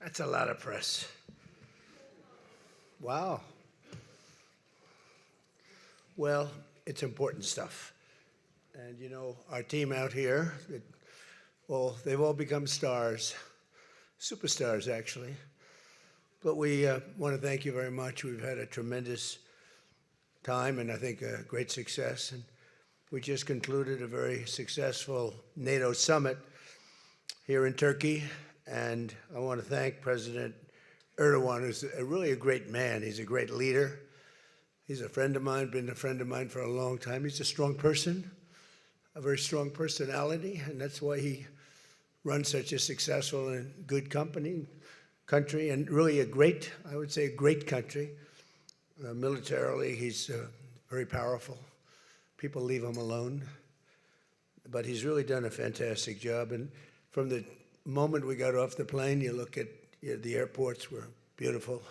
That's a lot of press. Wow. Well, it's important stuff. And you know, our team out here, well, they've all become stars, superstars actually. But we want to thank you very much. We've had a tremendous time and I think a great success. And we just concluded a very successful NATO summit here in Turkey. And I want to thank President Erdogan, who's really a great man. He's a great leader. He's a friend of mine, been a friend of mine for a long time. He's a strong person, a very strong personality, and that's why he runs such a successful and good country, and really a great, I would say, a great country. Militarily, he's very powerful. People leave him alone, but he's really done a fantastic job. And from the moment we got off the plane, you look at the airports were beautiful.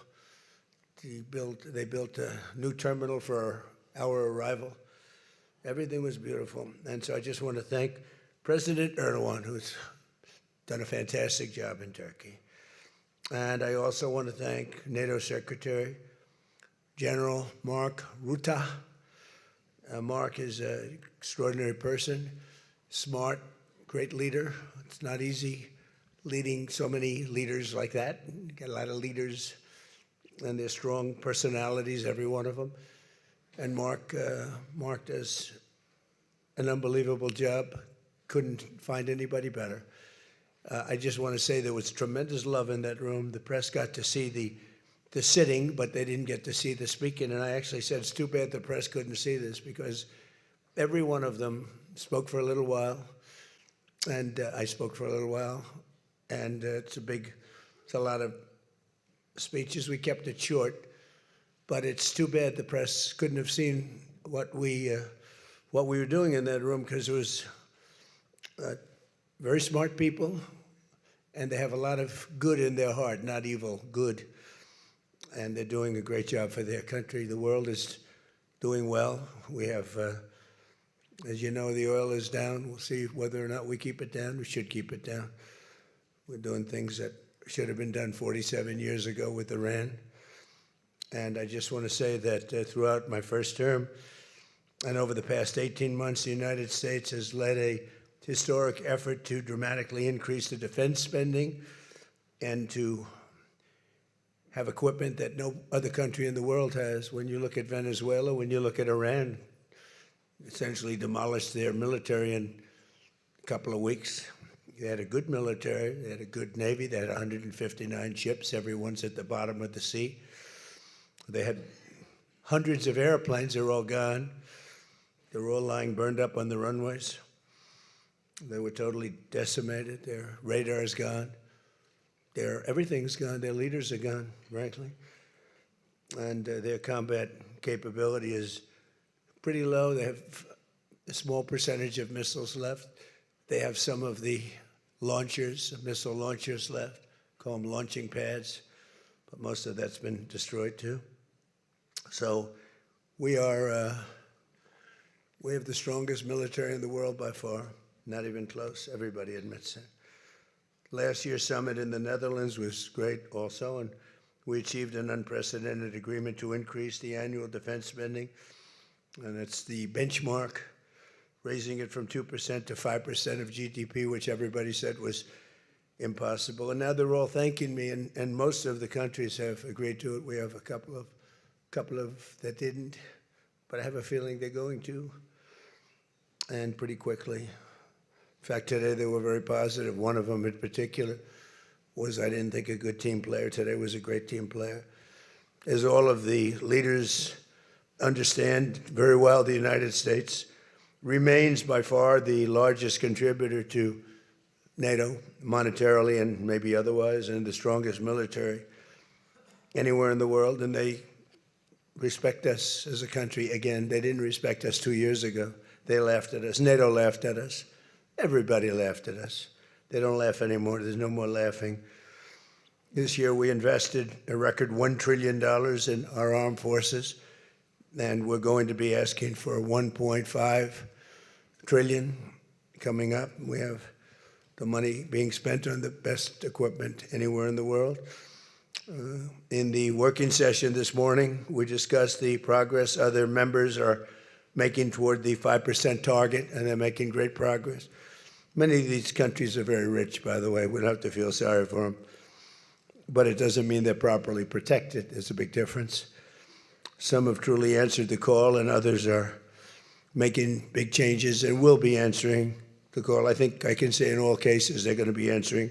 They built a new terminal for our arrival. Everything was beautiful. And so I just want to thank President Erdogan, who's done a fantastic job in Turkey. And I also want to thank NATO Secretary General Mark Rutte. Mark is an extraordinary person, smart, great leader. It's not easy leading so many leaders like that. You get a lot of leaders, and they're strong personalities, every one of them. And Mark does an unbelievable job. Couldn't find anybody better. I just want to say there was tremendous love in that room. The press got to see the sitting, but they didn't get to see the speaking. And I actually said, it's too bad the press couldn't see this, because every one of them spoke for a little while, and I spoke for a little while. And it's a lot of speeches. We kept it short, but it's too bad the press couldn't have seen what we were doing in that room, because it was very smart people, and they have a lot of good in their heart, not evil, good. And they're doing a great job for their country. The world is doing well. We have, as you know, the oil is down. We'll see whether or not we keep it down. We should keep it down. We're doing things that should have been done 47 years ago with Iran. And I just want to say that throughout my first term and over the past 18 months, the United States has led a historic effort to dramatically increase the defense spending and to have equipment that no other country in the world has. When you look at Venezuela, when you look at Iran, essentially demolished their military in a couple of weeks. They had a good military, they had a good Navy, they had 159 ships, everyone's at the bottom of the sea. They had hundreds of airplanes, they're all gone. They were all lying burned up on the runways. They were totally decimated, their radar's gone. Everything's gone, their leaders are gone, frankly. And their combat capability is pretty low. They have a small percentage of missiles left. They have some of the launchers, missile launchers left, call them launching pads, but most of that's been destroyed too. So we have the strongest military in the world by far, not even close, everybody admits it. Last year's summit in the Netherlands was great also, and we achieved an unprecedented agreement to increase the annual defense spending, and it's the benchmark, raising it from 2% to 5% of GDP, which everybody said was impossible. And now they're all thanking me, and most of the countries have agreed to it. We have a couple of that didn't, but I have a feeling they're going to, and pretty quickly. In fact, today they were very positive. One of them in particular was, I didn't think a good team player. Today was a great team player. As all of the leaders understand very well, the United States remains by far the largest contributor to NATO, monetarily and maybe otherwise, and the strongest military anywhere in the world. And they respect us as a country. Again, they didn't respect us 2 years ago. They laughed at us. NATO laughed at us. Everybody laughed at us. They don't laugh anymore. There's no more laughing. This year we invested a record $1 trillion in our armed forces, and we're going to be asking for $1.5 trillion coming up. We have the money being spent on the best equipment anywhere in the world. In the working session this morning, we discussed the progress other members are making toward the 5% target, and they're making great progress. Many of these countries are very rich, by the way. We don't have to feel sorry for them. But it doesn't mean they're properly protected. There's a big difference. Some have truly answered the call, and others are making big changes and will be answering the call. I think I can say in all cases they're going to be answering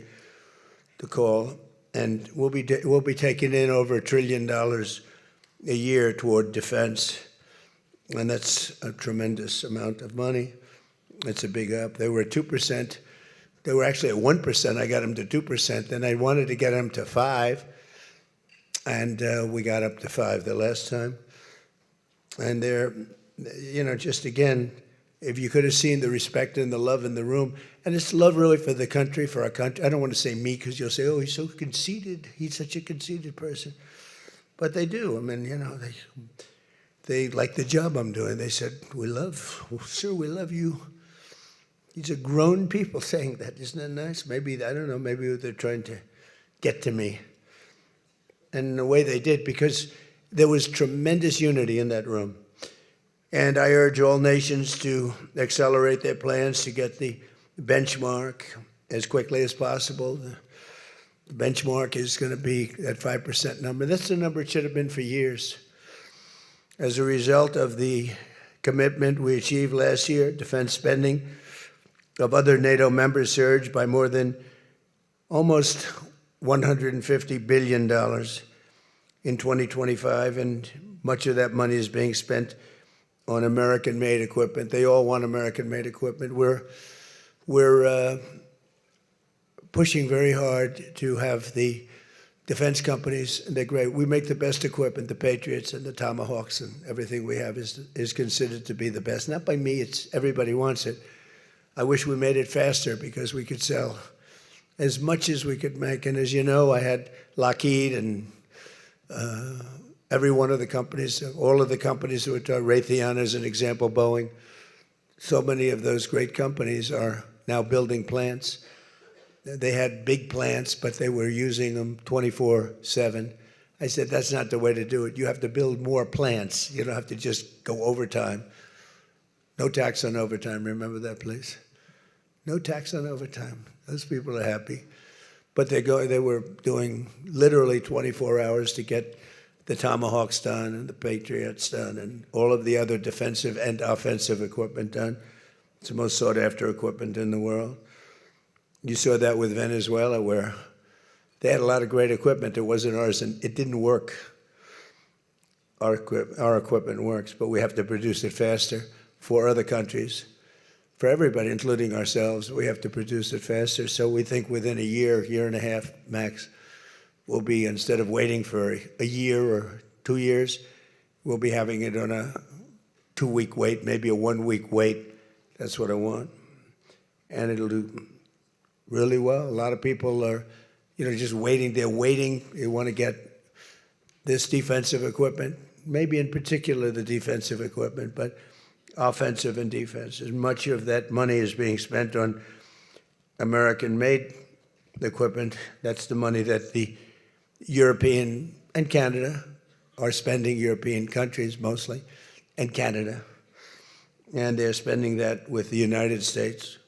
the call. And we'll be taking in over $1 trillion a year toward defense. And that's a tremendous amount of money. It's a big up. They were at 2%. They were actually at 1%. I got them to 2%. Then I wanted to get them to 5%. And we got up to 5% the last time. And they're, just again, if you could have seen the respect and the love in the room, and it's love really for the country, for our country. I don't want to say me because you'll say, oh, he's so conceited. He's such a conceited person. But they do. I mean, they like the job I'm doing. They said, sir, we love you. These are grown people saying that. Isn't that nice? Maybe, I don't know, maybe they're trying to get to me. And in a way they did, because there was tremendous unity in that room. And I urge all nations to accelerate their plans to get the benchmark as quickly as possible. The benchmark is going to be that 5% number. That's the number it should have been for years. As a result of the commitment we achieved last year, defense spending of other NATO members surged by more than almost $150 billion in 2025, and much of that money is being spent on American-made equipment. They all want American-made equipment. We're pushing very hard to have the defense companies, and they're great. We make the best equipment, the Patriots and the Tomahawks, and everything we have is considered to be the best. Not by me, it's everybody wants it. I wish we made it faster because we could sell as much as we could make. And as you know, I had Lockheed and every one of the companies, all of the companies who are Raytheon as an example, Boeing. So many of those great companies are now building plants. They had big plants, but they were using them 24/7. I said, that's not the way to do it. You have to build more plants. You don't have to just go overtime. No tax on overtime. Remember that, please? No tax on overtime. Those people are happy. But they were doing literally 24 hours to get the Tomahawks done and the Patriots done and all of the other defensive and offensive equipment done. It's the most sought-after equipment in the world. You saw that with Venezuela, where they had a lot of great equipment. It wasn't ours, and it didn't work. Our equipment works, but we have to produce it faster for other countries. For everybody, including ourselves, we have to produce it faster. So we think within a year and a half max, we'll be, instead of waiting for a year or 2 years, we'll be having it on a 2-week wait, maybe a 1-week wait. That's what I want. And it'll do really well. A lot of people are, just waiting. They're waiting. They want to get this defensive equipment, maybe in particular the defensive equipment, but offensive and defense. As much of that money is being spent on American-made equipment, that's the money that the European and Canada are spending, European countries mostly, and Canada. And they're spending that with the United States,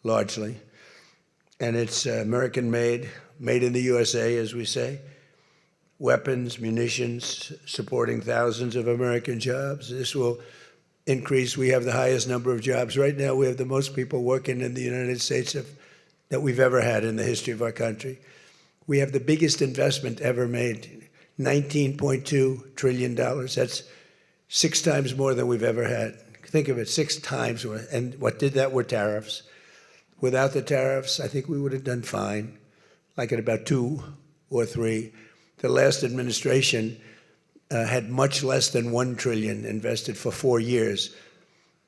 largely. And it's American-made, made in the USA, as we say. Weapons, munitions, supporting thousands of American jobs. This will increase. We have the highest number of jobs. Right now, we have the most people working in the United States that we've ever had in the history of our country. We have the biggest investment ever made, $19.2 trillion. That's 6 times more than we've ever had. Think of it, 6 times more. And what did that were tariffs. Without the tariffs, I think we would have done fine, like at about 2 or 3. The last administration had much less than $1 trillion invested for 4 years.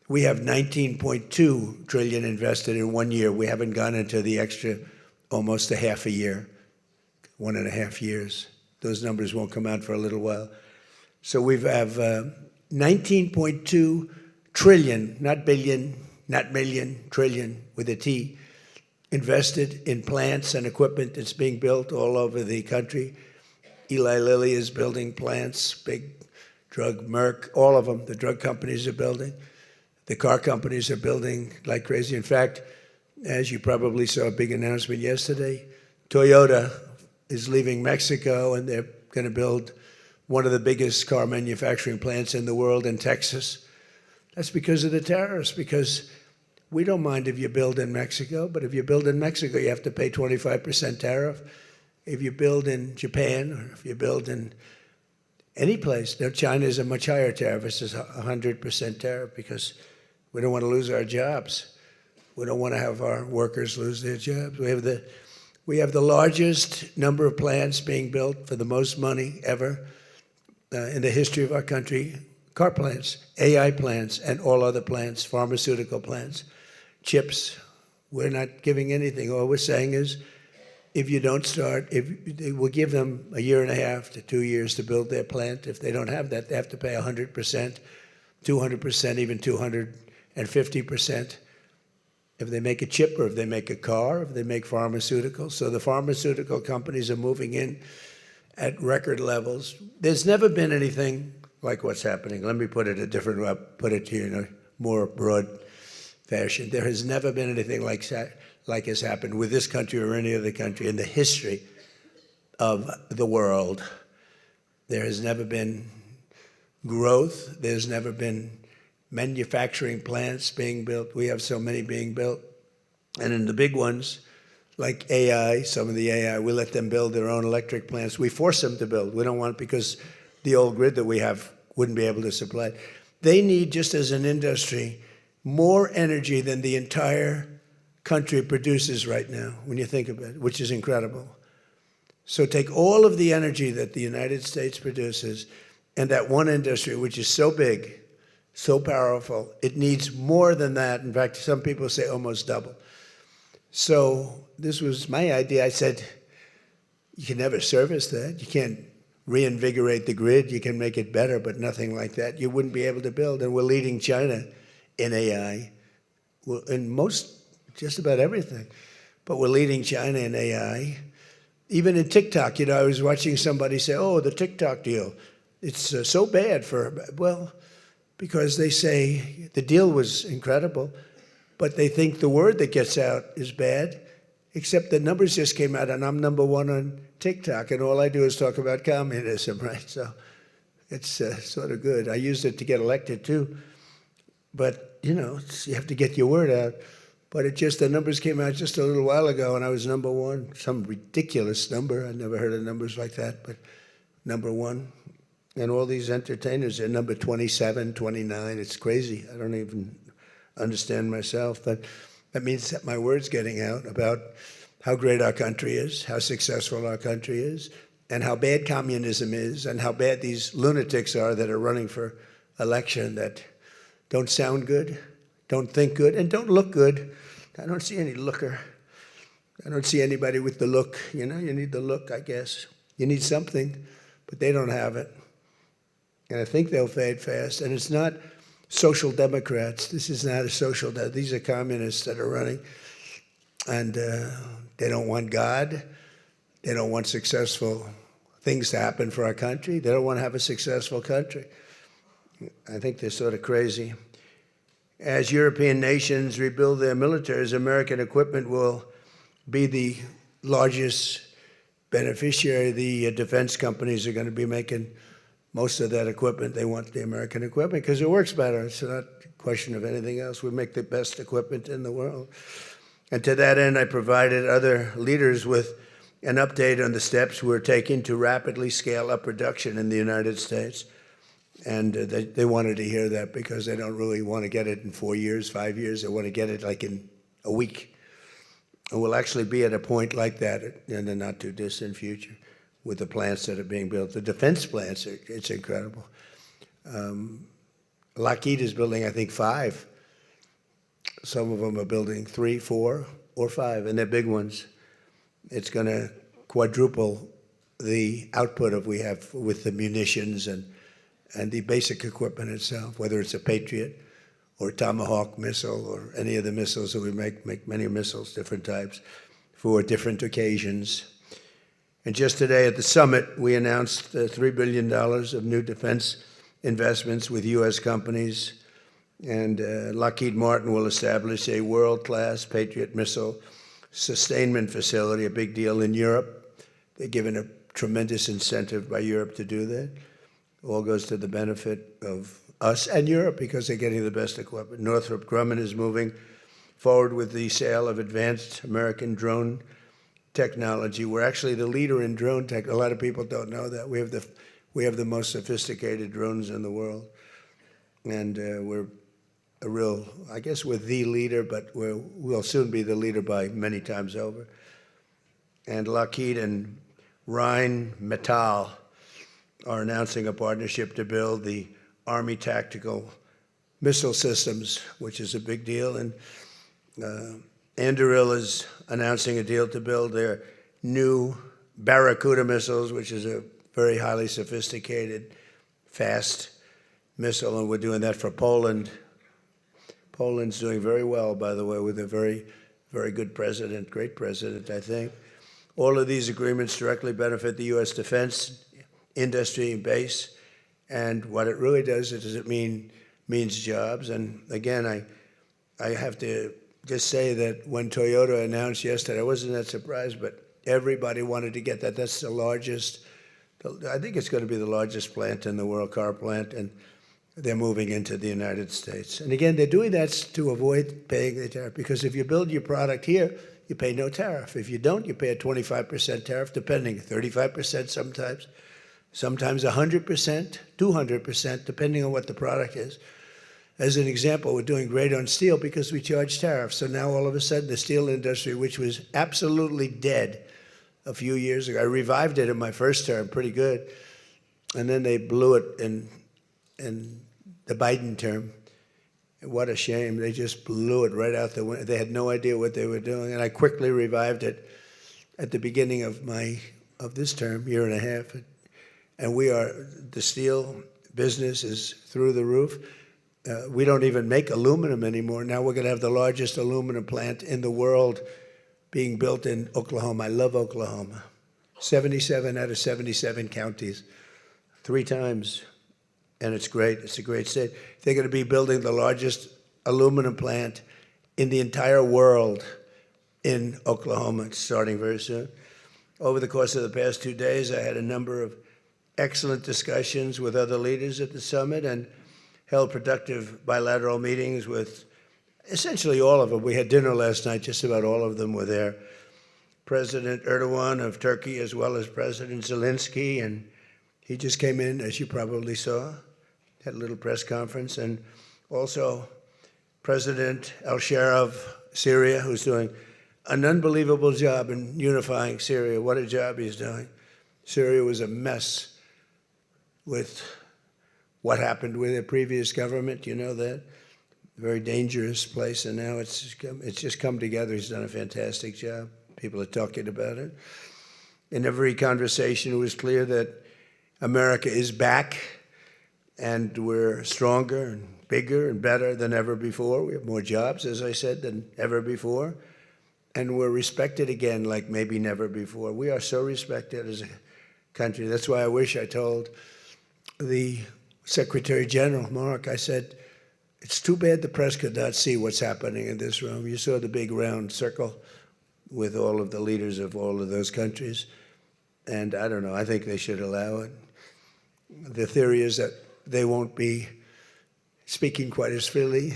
We have $19.2 trillion invested in 1 year. We haven't gone into the extra almost a half a year, 1.5 years. Those numbers won't come out for a little while. So we have 19.2 trillion, not billion, not million, trillion with a T, invested in plants and equipment that's being built all over the country. Eli Lilly is building plants, big drug, Merck, all of them, the drug companies are building. The car companies are building like crazy. In fact, as you probably saw a big announcement yesterday, Toyota is leaving Mexico and they're going to build one of the biggest car manufacturing plants in the world in Texas. That's because of the tariffs, because we don't mind if you build in Mexico, but if you build in Mexico, you have to pay 25% tariff. If you build in Japan, or if you build in any place, now China is a much higher tariff. It's 100% tariff because we don't want to lose our jobs. We don't want to have our workers lose their jobs. We have the largest number of plants being built for the most money ever in the history of our country. Car plants, AI plants, and all other plants, pharmaceutical plants, chips. We're not giving anything. All we're saying is, if you don't start, we'll give them a year and a half to 2 years to build their plant. If they don't have that, they have to pay 100%, 200%, even 250%. If they make a chip, or if they make a car, if they make pharmaceuticals. So the pharmaceutical companies are moving in at record levels. There's never been anything like what's happening. Let me put it a different way, put it to you in a more broad fashion. There has never been anything like has happened with this country or any other country in the history of the world. There has never been growth. There's never been manufacturing plants being built. We have so many being built. And in the big ones, like AI, some of the AI, we let them build their own electric plants. We force them to build. We don't want it because the old grid that we have wouldn't be able to supply it. They need, just as an industry, more energy than the entire country produces right now, when you think about it, which is incredible. So take all of the energy that the United States produces, and that one industry, which is so big, so powerful, it needs more than that. In fact, some people say almost double. So this was my idea. I said, you can never service that. You can't reinvigorate the grid. You can make it better, but nothing like that. You wouldn't be able to build. And we're leading China in AI, in just about everything. But we're leading China in AI. Even in TikTok, I was watching somebody say, oh, the TikTok deal, it's so bad well, because they say the deal was incredible, but they think the word that gets out is bad, except the numbers just came out, and I'm number one on TikTok, and all I do is talk about communism, right? So it's sort of good. I used it to get elected, too. But, you have to get your word out. But the numbers came out just a little while ago, and I was number one. Some ridiculous number. I never heard of numbers like that, but number one. And all these entertainers are number 27, 29. It's crazy. I don't even understand myself. But that means that my word's getting out about how great our country is, how successful our country is, and how bad communism is, and how bad these lunatics are that are running for election that don't sound good, don't think good, and don't look good. I don't see any looker. I don't see anybody with the look. You need the look, I guess. You need something, but they don't have it. And I think they'll fade fast. And it's not social democrats. This is not a social democrat. These are communists that are running. And they don't want God. They don't want successful things to happen for our country. They don't want to have a successful country. I think they're sort of crazy. As European nations rebuild their militaries, American equipment will be the largest beneficiary. The defense companies are going to be making most of that equipment. They want the American equipment because it works better. It's not a question of anything else. We make the best equipment in the world. And to that end, I provided other leaders with an update on the steps we're taking to rapidly scale up production in the United States. And they wanted to hear that because they don't really want to get it in 4 years, 5 years. They want to get it like in a week. And we'll actually be at a point like that in the not too distant future with the plants that are being built. The defense plants, it's incredible. Lockheed is building, I think, 5. Some of them are building 3, 4, or 5, and they're big ones. It's going to quadruple the output we have with the munitions and the basic equipment itself, whether it's a Patriot or Tomahawk missile, or any of the missiles that we make many missiles, different types, for different occasions. And just today at the summit, we announced $3 billion of new defense investments with U.S. companies. And Lockheed Martin will establish a world-class Patriot missile sustainment facility, a big deal in Europe. They're given a tremendous incentive by Europe to do that. All goes to the benefit of us and Europe because they're getting the best equipment. Northrop Grumman is moving forward with the sale of advanced American drone technology. We're actually the leader in drone tech. A lot of people don't know that. We have the most sophisticated drones in the world. And we're a real, I guess we're the leader, but we'll soon be the leader by many times over. And Lockheed and Rheinmetall are announcing a partnership to build the Army Tactical Missile Systems, which is a big deal. And Anduril is announcing a deal to build their new Barracuda missiles, which is a very highly sophisticated, fast missile, and we're doing that for Poland. Poland's doing very well, by the way, with a very, very good president, great president, I think. All of these agreements directly benefit the U.S. defense industry and base, and what it really does is it means jobs. And again, I have to just say that when Toyota announced yesterday, I wasn't that surprised, but everybody wanted to get that. That's the largest, I think it's going to be the largest plant in the world, car plant, and they're moving into the United States. And again, they're doing that to avoid paying the tariff, because if you build your product here, you pay no tariff. If you don't, you pay a 25% tariff, depending, 35% sometimes 100%, 200%, depending on what the product is. As an example, we're doing great on steel because we charge tariffs. So now all of a sudden the steel industry, which was absolutely dead a few years ago, I revived it in my first term, pretty good. And then they blew it in the Biden term. What a shame. They just blew it right out the window. They had no idea what they were doing. And I quickly revived it at the beginning of this term, year and a half. And the steel business is through the roof. We don't even make aluminum anymore. Now we're going to have the largest aluminum plant in the world being built in Oklahoma. I love Oklahoma. 77 out of 77 counties, 3 times. And it's great. It's a great state. They're going to be building the largest aluminum plant in the entire world in Oklahoma. It's starting very soon. Over the course of the past 2 days, I had a number of excellent discussions with other leaders at the summit and held productive bilateral meetings with essentially all of them. We had dinner last night, just about all of them were there. President Erdogan of Turkey, as well as President Zelensky, and he just came in, as you probably saw, had a little press conference, and also President al-Shara of Syria, who's doing an unbelievable job in unifying Syria. What a job he's doing. Syria was a mess with what happened with the previous government, you know that? Very dangerous place, and now it's just come together. He's done a fantastic job. People are talking about it. In every conversation, it was clear that America is back, and we're stronger and bigger and better than ever before. We have more jobs, as I said, than ever before. And we're respected again like maybe never before. We are so respected as a country. That's why I wish I told the Secretary General, Mark, I said, it's too bad the press could not see what's happening in this room. You saw the big round circle with all of the leaders of all of those countries. And I don't know, I think they should allow it. The theory is that they won't be speaking quite as freely,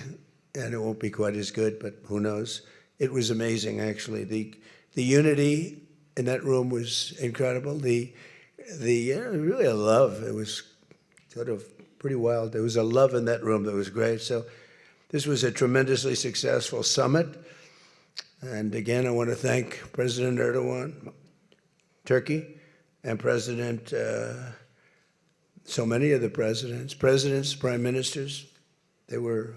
and it won't be quite as good, but who knows? It was amazing, actually. The unity in that room was incredible. Really a love. It was sort of pretty wild. There was a love in that room that was great. So this was a tremendously successful summit. And again, I want to thank President Erdogan, Turkey, and so many of the presidents, prime ministers. They were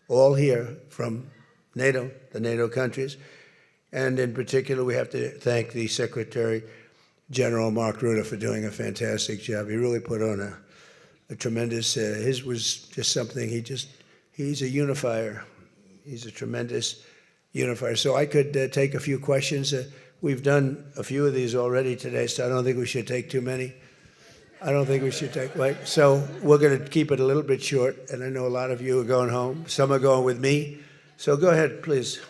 all here from NATO, the NATO countries. And in particular, we have to thank the Secretary General Mark Rutte for doing a fantastic job. He really put on a tremendous, his was just something, he just He's a unifier. He's a tremendous unifier. So I could take a few questions. We've done a few of these already today, so I don't think we should take too many. I don't think we should take, right? So we're going to keep it a little bit short, and I know a lot of you are going home. Some are going with me. So go ahead, please.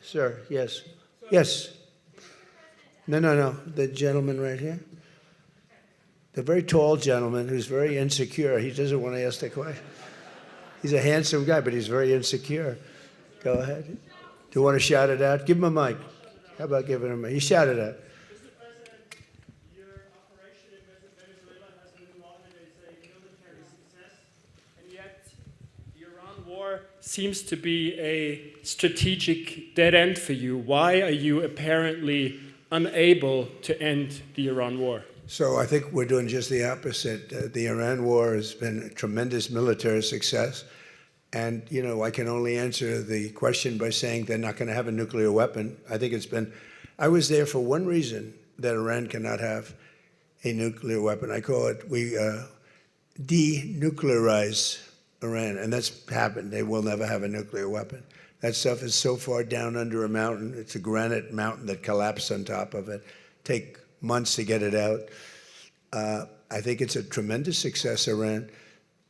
Sir, yes. Yes. No. The gentleman right here. The very tall gentleman who's very insecure. He doesn't want to ask the question. He's a handsome guy, but he's very insecure. Go ahead. Do you want to shout it out? Give him a mic. How about giving him a mic? You shout it out. Mr. President, your operation in Venezuela has been lauded as a military success, and yet the Iran war seems to be a strategic dead end for you. Why are you apparently unable to end the Iran war? So I think we're doing just the opposite. The Iran war has been a tremendous military success. And, you know, I can only answer the question by saying they're not going to have a nuclear weapon. I think I was there for one reason, that Iran cannot have a nuclear weapon. I call it, we denuclearize Iran, and that's happened. They will never have a nuclear weapon. That stuff is so far down under a mountain. It's a granite mountain that collapsed on top of it. Take months to get it out. I think it's a tremendous success, Iran.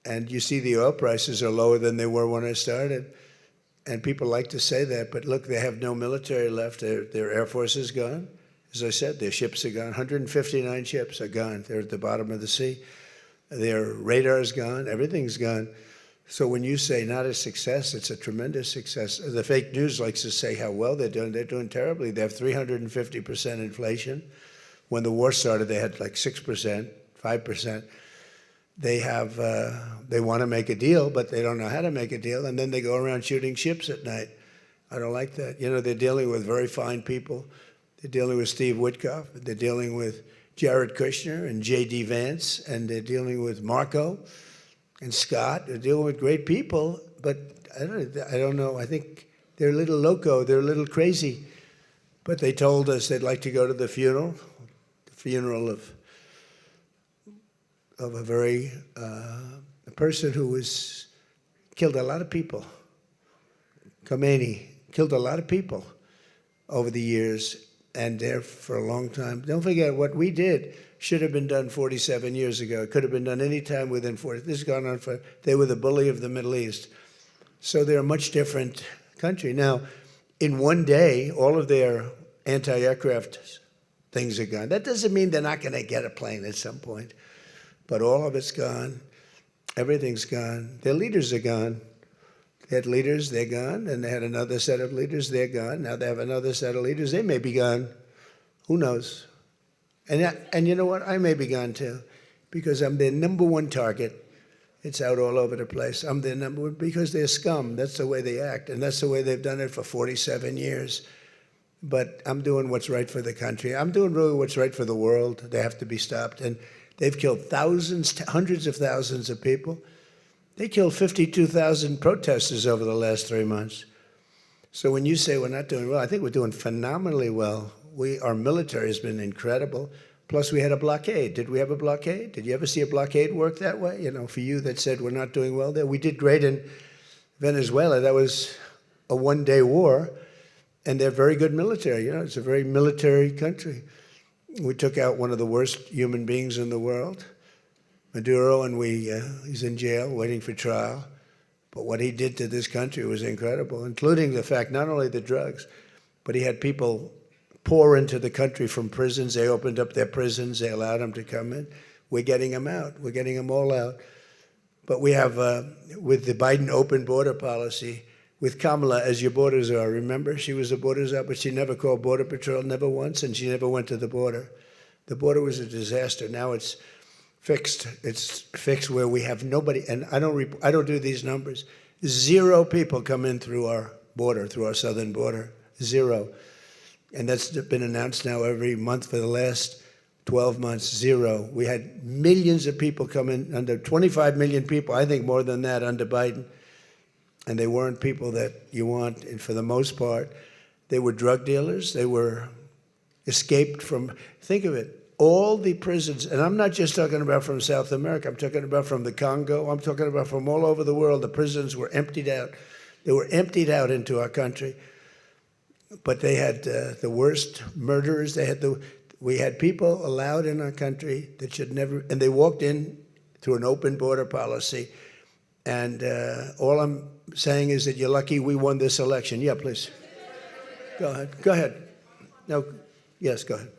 And you see the oil prices are lower than they were when I started. And people like to say that, but look, they have no military left. Their Air Force is gone. As I said, their ships are gone. 159 ships are gone. They're at the bottom of the sea. Their radar is gone. Everything's gone. So when you say not a success, it's a tremendous success. The fake news likes to say how well they're doing. They're doing terribly. They have 350% inflation. When the war started, they had like 6%, 5%. They want to make a deal, but they don't know how to make a deal, and then they go around shooting ships at night. I don't like that. You know, they're dealing with very fine people. They're dealing with Steve Witkoff. They're dealing with Jared Kushner and J.D. Vance, and they're dealing with Marco and Scott. They're dealing with great people, but I don't know. I think they're a little loco. They're a little crazy. But they told us they'd like to go to the funeral of a person who was killed a lot of people. Khomeini killed a lot of people over the years, and there for a long time. Don't forget, what we did should have been done 47 years ago. It could have been done any time within 40. This has gone on for, they were the bully of the Middle East. So they're a much different country. Now, in one day, all of their anti-aircraft things are gone. That doesn't mean they're not going to get a plane at some point. But all of it's gone. Everything's gone. Their leaders are gone. They had leaders, they're gone. And they had another set of leaders, they're gone. Now they have another set of leaders, they may be gone. Who knows? And you know what? I may be gone too, because I'm their number one target. It's out all over the place. I'm their number one, because they're scum. That's the way they act. And that's the way they've done it for 47 years. But I'm doing what's right for the country. I'm doing really what's right for the world. They have to be stopped. And they've killed thousands, hundreds of thousands of people. They killed 52,000 protesters over the last 3 months. So when you say we're not doing well, I think we're doing phenomenally well. Our military has been incredible. Plus, we had a blockade. Did we have a blockade? Did you ever see a blockade work that way? You know, for you that said we're not doing well there. We did great in Venezuela. That was a one-day war, and they're very good military. You know, it's a very military country. We took out one of the worst human beings in the world, Maduro, and he's in jail waiting for trial. But what he did to this country was incredible, including the fact, not only the drugs, but he had people pour into the country from prisons. They opened up their prisons. They allowed them to come in. We're getting them out. We're getting them all out. But we have, with the Biden open border policy, with Kamala as your border czar. Remember, she was a border czar, but she never called Border Patrol, never once, and she never went to the border. The border was a disaster. Now it's fixed. It's fixed where we have nobody, and I don't do these numbers. 0 people come in through our border, through our southern border. 0. And that's been announced now every month for the last 12 months. 0. We had millions of people come in, under 25 million people, I think more than that, under Biden. And they weren't people that you want, and for the most part, they were drug dealers. They were escaped from, think of it, all the prisons, and I'm not just talking about from South America, I'm talking about from the Congo, I'm talking about from all over the world, the prisons were emptied out. They were emptied out into our country, but they had the worst murderers. We had people allowed in our country that should never, and they walked in through an open border policy. And all I'm saying is that you're lucky we won this election. Yeah, please. Go ahead. Go ahead. No, yes, go ahead.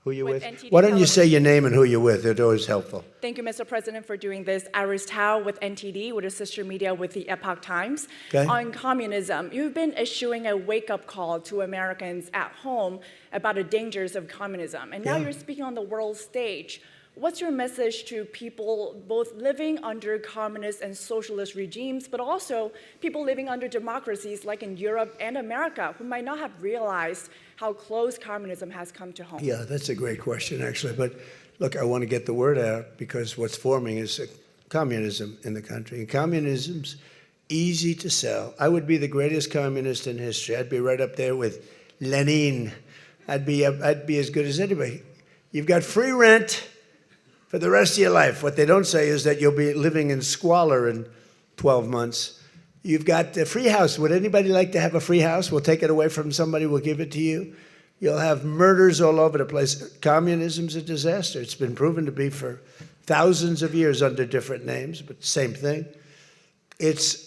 Who you with? Why don't you say your name and who you're with? It's always helpful. Thank you, Mr. President, for doing this. Iris Tao with NTD, with a sister media with the Epoch Times. Okay. On communism, you've been issuing a wake-up call to Americans at home about the dangers of communism. And now you're speaking on the world stage. What's your message to people both living under communist and socialist regimes, but also people living under democracies like in Europe and America who might not have realized how close communism has come to home? Yeah, that's a great question, actually. But look, I want to get the word out because what's forming is communism in the country. And communism's easy to sell. I would be the greatest communist in history. I'd be right up there with Lenin. I'd be as good as anybody. You've got free rent for the rest of your life. What they don't say is that you'll be living in squalor in 12 months. You've got a free house. Would anybody like to have a free house? We'll take it away from somebody. We'll give it to you. You'll have murders all over the place. Communism's a disaster. It's been proven to be for thousands of years under different names, but same thing. It's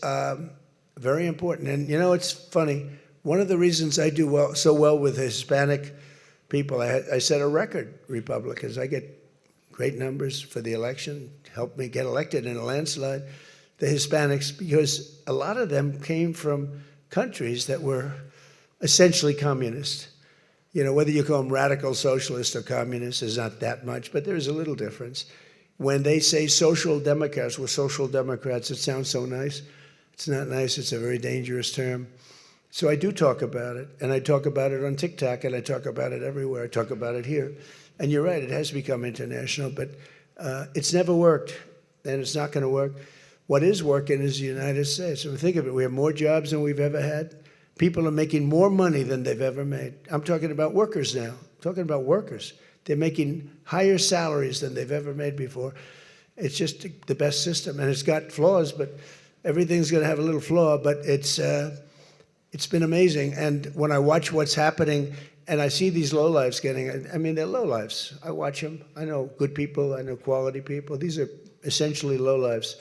very important. And you know, it's funny. One of the reasons I do so well with Hispanic people, I set a record, Republicans. I get great numbers for the election, helped me get elected in a landslide. The Hispanics, because a lot of them came from countries that were essentially communist. You know, whether you call them radical socialist or communist is not that much, but there's a little difference. When they say social democrats, we're social democrats, it sounds so nice. It's not nice, it's a very dangerous term. So I do talk about it, and I talk about it on TikTok, and I talk about it everywhere. I talk about it here. And you're right, it has become international, but it's never worked, and it's not going to work. What is working is the United States. And think of it, we have more jobs than we've ever had. People are making more money than they've ever made. I'm talking about workers now. I'm talking about workers. They're making higher salaries than they've ever made before. It's just the best system, and it's got flaws, but everything's going to have a little flaw, but it's been amazing. And when I watch what's happening, and I see these lowlifes getting, I mean, they're lowlifes. I watch them. I know good people. I know quality people. These are essentially lowlifes.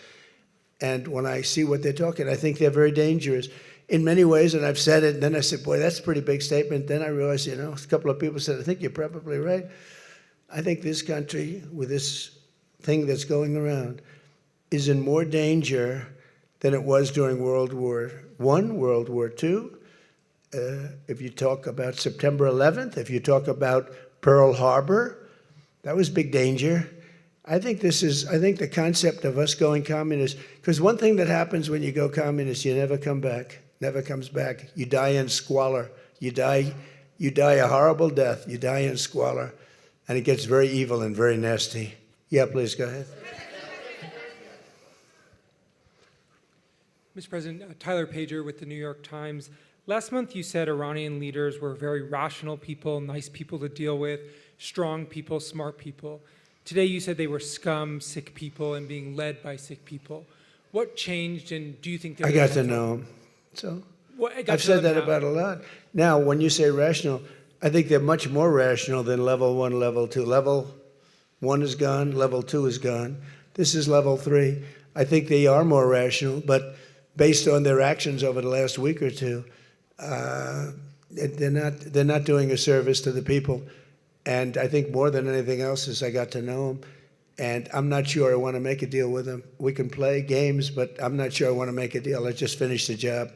And when I see what they're talking, I think they're very dangerous in many ways. And I've said it, and then I said, boy, that's a pretty big statement. Then I realized, you know, a couple of people said, I think you're probably right. I think this country, with this thing that's going around, is in more danger than it was during World War I, World War II. If you talk about September 11th, if you talk about Pearl Harbor, that was big danger. I think the concept of us going communist, because one thing that happens when you go communist, you never come back, never comes back. You die in squalor. You die a horrible death. You die in squalor, and it gets very evil and very nasty. Yeah, please go ahead. Mr. President, Tyler Pager with the New York Times. Last month you said Iranian leaders were very rational people, nice people to deal with, strong people, smart people. Today you said they were scum, sick people, and being led by sick people. What changed, and do you think they're— I got to know them. So I've said that about a lot. Now, when you say rational, I think they're much more rational than level 1, level 2. Level 1 is gone, level 2 is gone. This is level 3. I think they are more rational, but based on their actions over the last week or two, they're not doing a service to the people. And I think more than anything else is I got to know them. And I'm not sure I want to make a deal with them. We can play games, but I'm not sure I want to make a deal. Let's just finish the job.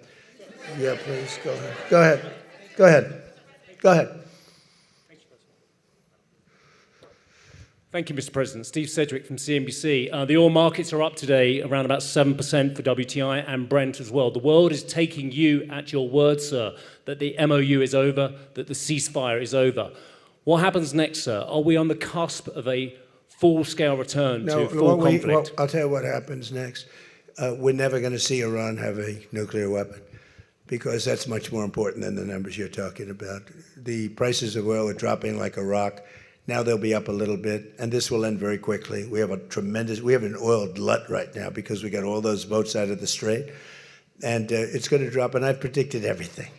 Yeah, please, go ahead. Go ahead. Go ahead. Go ahead. Thank you, Mr. President. Steve Sedgwick from CNBC. The oil markets are up today, around about 7% for WTI and Brent as well. The world is taking you at your word, sir, that the MOU is over, that the ceasefire is over. What happens next, sir? Are we on the cusp of a full-scale return to full conflict? Well, I'll tell you what happens next. We're never going to see Iran have a nuclear weapon. because that's much more important than the numbers you're talking about. The prices of oil are dropping like a rock. Now they'll be up a little bit, and this will end very quickly. We have an oil glut right now because we got all those boats out of the Strait, and it's going to drop, and I've predicted everything.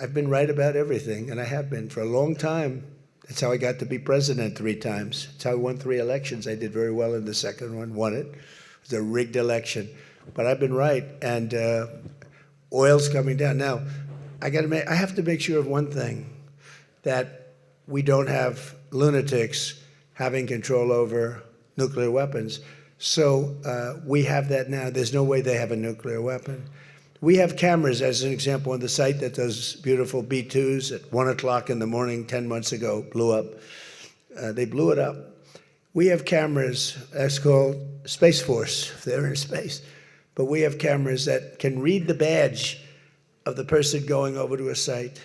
I've been right about everything, and I have been for a long time. That's how I got to be president 3 times. That's how I won 3 elections. I did very well in the second one, won it. It was a rigged election. But I've been right, and oil's coming down. Now, I have to make sure of one thing, that we don't have lunatics having control over nuclear weapons. So we have that now. There's no way they have a nuclear weapon. We have cameras, as an example, on the site that those beautiful B-2s at 1 o'clock in the morning 10 months ago blew up. They blew it up. We have cameras, that's called Space Force, if they're in space. But we have cameras that can read the badge of the person going over to a site.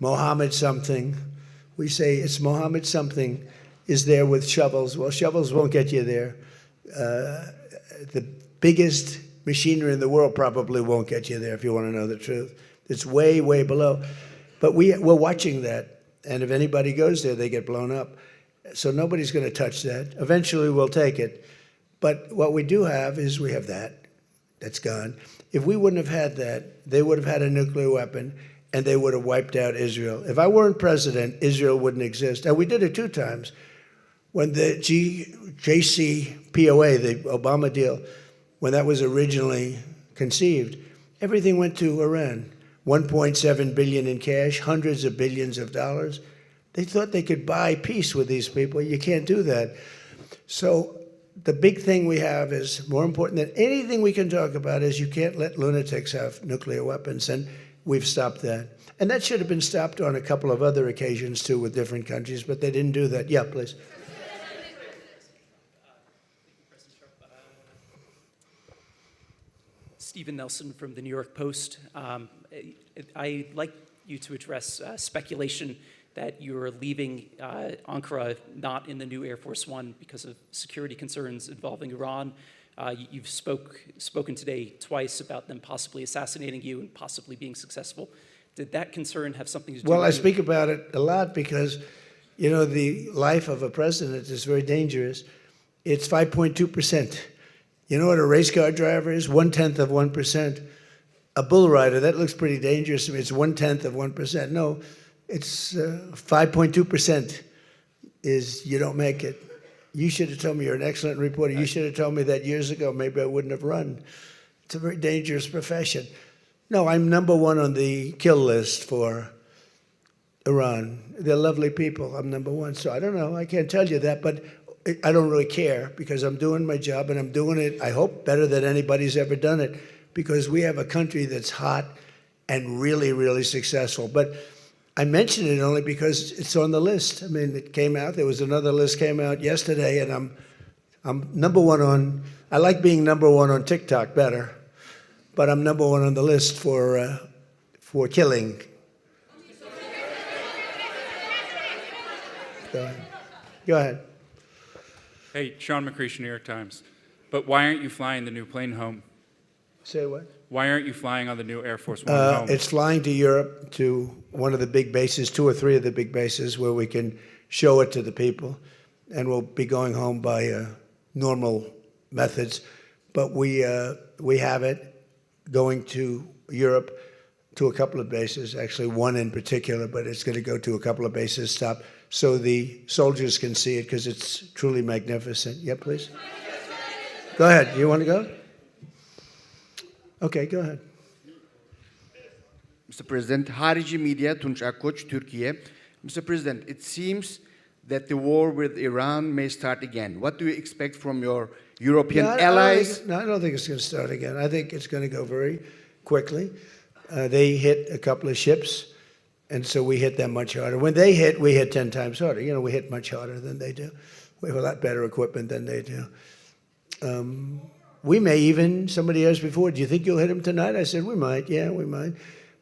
Mohammed something. We say it's Mohammed something is there with shovels. Well, shovels won't get you there. The biggest machinery in the world probably won't get you there, if you want to know the truth. It's way, way below. But we're watching that, and if anybody goes there, they get blown up. So nobody's going to touch that. Eventually, we'll take it. But what we do have is we have that. That's gone. If we wouldn't have had that, they would have had a nuclear weapon, and they would have wiped out Israel. If I weren't president, Israel wouldn't exist. And we did it 2 times. When the JCPOA, the Obama deal, when that was originally conceived, everything went to Iran. 1.7 billion in cash, hundreds of billions of dollars. They thought they could buy peace with these people. You can't do that. So the big thing we have is, more important than anything we can talk about, is you can't let lunatics have nuclear weapons, and we've stopped that. And that should have been stopped on a couple of other occasions, too, with different countries, but they didn't do that. Yeah, please. Stephen Nelson from the New York Post. I'd like you to address speculation that you're leaving Ankara not in the new Air Force One because of security concerns involving Iran. You've spoken today twice about them possibly assassinating you and possibly being successful. Did that concern have something to do with it? Well, I speak about it a lot because, you know, the life of a president is very dangerous. It's 5.2%. You know what a race car driver is? 1/10 of 1%. A bull rider, that looks pretty dangerous to me. It's 1/10 of 1%. No, it's 5.2% is you don't make it. You should have told me. You're an excellent reporter. You should have told me that years ago. Maybe I wouldn't have run. It's a very dangerous profession. No, I'm number 1 on the kill list for Iran. They're lovely people. I'm number 1. So I don't know. I can't tell you that, but I don't really care because I'm doing my job, and I'm doing it, I hope, better than anybody's ever done it, because we have a country that's hot and really, really successful. But I mention it only because it's on the list. I mean, it came out. There was another list came out yesterday, and I'm number 1 on. I like being number 1 on TikTok better, but I'm number 1 on the list for killing. Go ahead. Hey, Sean McCreesh, New York Times. But why aren't you flying the new plane home? Say what? Why aren't you flying on the new Air Force One home? It's flying to Europe, to one of the big bases, 2 or 3 of the big bases, where we can show it to the people. And we'll be going home by normal methods. But we have it going to Europe, to a couple of bases, actually 1 in particular, but it's going to go to a couple of bases, stop, so the soldiers can see it, because it's truly magnificent. Yeah, please? Go ahead. You want to go? Okay, go ahead. Mr. President, Harici Media, Tunç Akkoç, Türkiye. Mr. President, it seems that the war with Iran may start again. What do you expect from your European allies? I don't think it's going to start again. I think it's going to go very quickly. They hit a couple of ships, and so we hit them much harder. When they hit, we hit 10 times harder. You know, we hit much harder than they do. We have a lot better equipment than they do. We may even, somebody asked before, do you think you'll hit them tonight? I said, we might. Yeah, we might.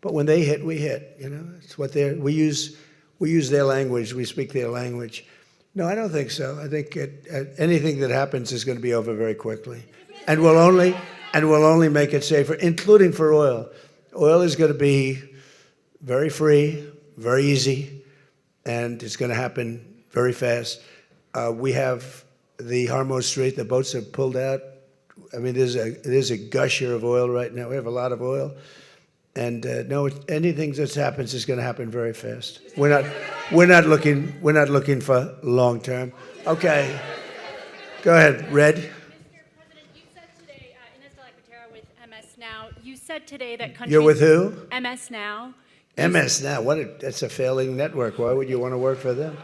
But when they hit, we hit. You know, it's what we use their language. We speak their language. No, I don't think so. I think anything that happens is going to be over very quickly, and we'll only make it safer, including for oil. Oil is going to be very free, very easy, and it's going to happen very fast. We have the Hormuz Strait, the boats have pulled out. I mean, there's a gusher of oil right now. We have a lot of oil. And no, anything that happens is going to happen very fast. We're not looking for long term. Okay. Go ahead, Red. Mr. President, you said today, Ines de la Cuetara with MS Now, you said today that countries... You're with who? MS Now. MS Now. That's a failing network. Why would you want to work for them?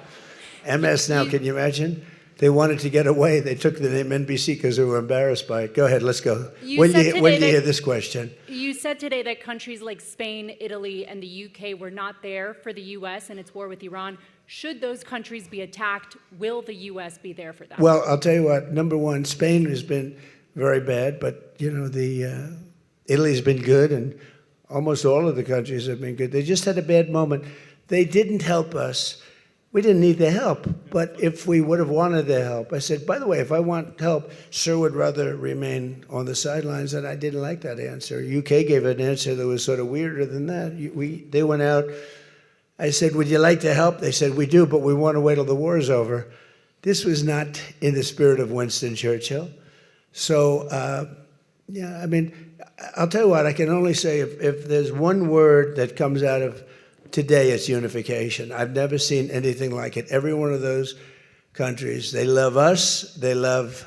MS Now, can you imagine? They wanted to get away. They took the name NBC because they were embarrassed by it. Go ahead, let's go. When do you hear this question? You said today that countries like Spain, Italy, and the UK were not there for the U.S. and its war with Iran. Should those countries be attacked, will the U.S. be there for them? Well, I'll tell you what. Number one, Spain has been very bad, but Italy's been good, and almost all of the countries have been good. They just had a bad moment. They didn't help us. We didn't need their help, but if we would have wanted their help, I said, by the way, if I want help, Sir would rather remain on the sidelines, and I didn't like that answer. UK gave an answer that was sort of weirder than that. They went out. I said, would you like to help? They said, we do, but we want to wait till the war is over. This was not in the spirit of Winston Churchill. So, yeah, I mean, I'll tell you what, I can only say if there's one word that comes out of today, it's unification. I've never seen anything like it. Every one of those countries, they love us, they love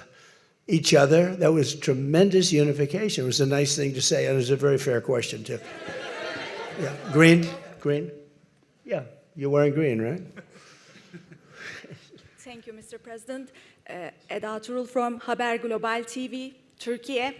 each other. That was tremendous unification. It was a nice thing to say, and it was a very fair question, too. Yeah, green? Yeah, you're wearing green, right? Thank you, Mr. President. Eda Turul from Haber Global TV, Turkey.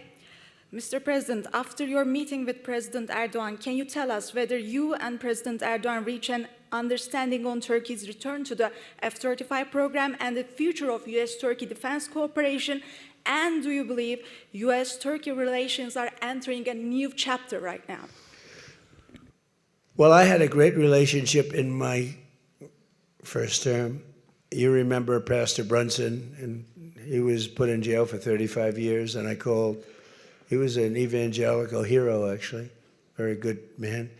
Mr. President, after your meeting with President Erdogan, can you tell us whether you and President Erdogan reach an understanding on Turkey's return to the F-35 program and the future of U.S.-Turkey defense cooperation? And do you believe U.S.-Turkey relations are entering a new chapter right now? Well, I had a great relationship in my first term. You remember Pastor Brunson, and he was put in jail for 35 years, and I called. He was an evangelical hero, actually, very good man.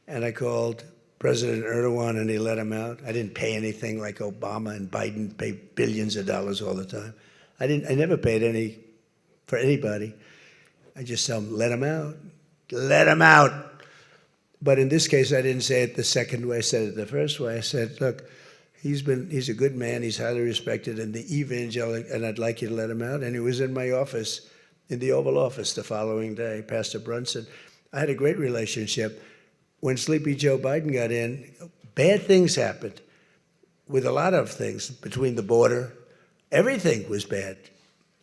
And I called President Erdogan, and he let him out. I didn't pay anything like Obama and Biden pay billions of dollars all the time. I never paid any for anybody. I just tell him, let him out. Let him out. But in this case, I didn't say it the second way. I said it the first way. I said, look, he's a good man. He's highly respected in the evangelical, and I'd like you to let him out. And he was in my office, in the Oval Office the following day, Pastor Brunson. I had a great relationship. When Sleepy Joe Biden got in, bad things happened with a lot of things between the border. Everything was bad.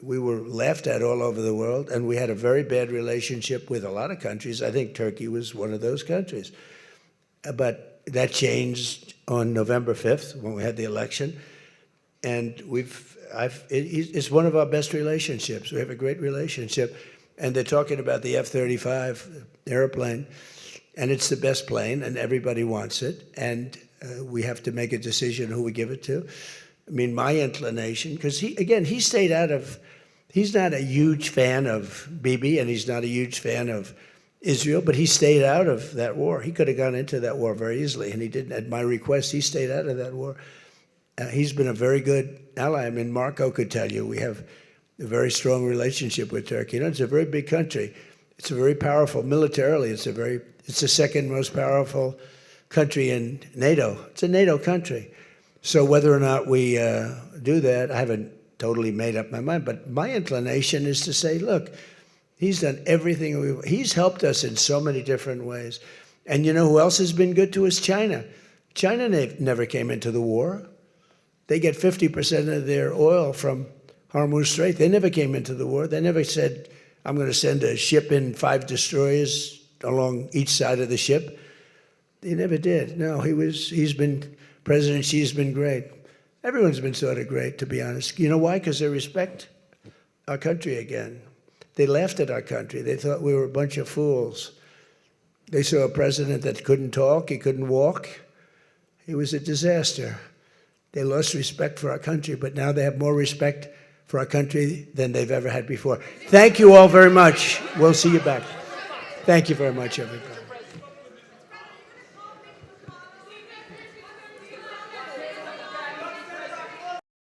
We were laughed at all over the world, and we had a very bad relationship with a lot of countries. I think Turkey was one of those countries. But that changed on November 5th when we had the election. And it's one of our best relationships. We have a great relationship. And they're talking about the F-35 airplane, and it's the best plane, and everybody wants it. And we have to make a decision who we give it to. I mean, my inclination, because he stayed out of, he's not a huge fan of Bibi, and he's not a huge fan of Israel, but he stayed out of that war. He could have gone into that war very easily, and he didn't. At my request, he stayed out of that war. He's been a very good ally. I mean, Marco could tell you we have a very strong relationship with Turkey. You know, it's a very big country. It's a very powerful militarily. It's the second most powerful country in NATO. It's a NATO country. So whether or not we do that, I haven't totally made up my mind. But my inclination is to say, look, he's done everything. He's helped us in so many different ways. And you know who else has been good to us? China. China never came into the war. They get 50% of their oil from Hormuz Strait. They never came into the war. They never said, I'm going to send a ship in 5 destroyers along each side of the ship. They never did. No, President Xi's been great. Everyone's been sort of great, to be honest. You know why? Because they respect our country again. They laughed at our country. They thought we were a bunch of fools. They saw a president that couldn't talk, he couldn't walk. He was a disaster. They lost respect for our country, but now they have more respect for our country than they've ever had before. Thank you all very much. We'll see you back. Thank you very much, everybody.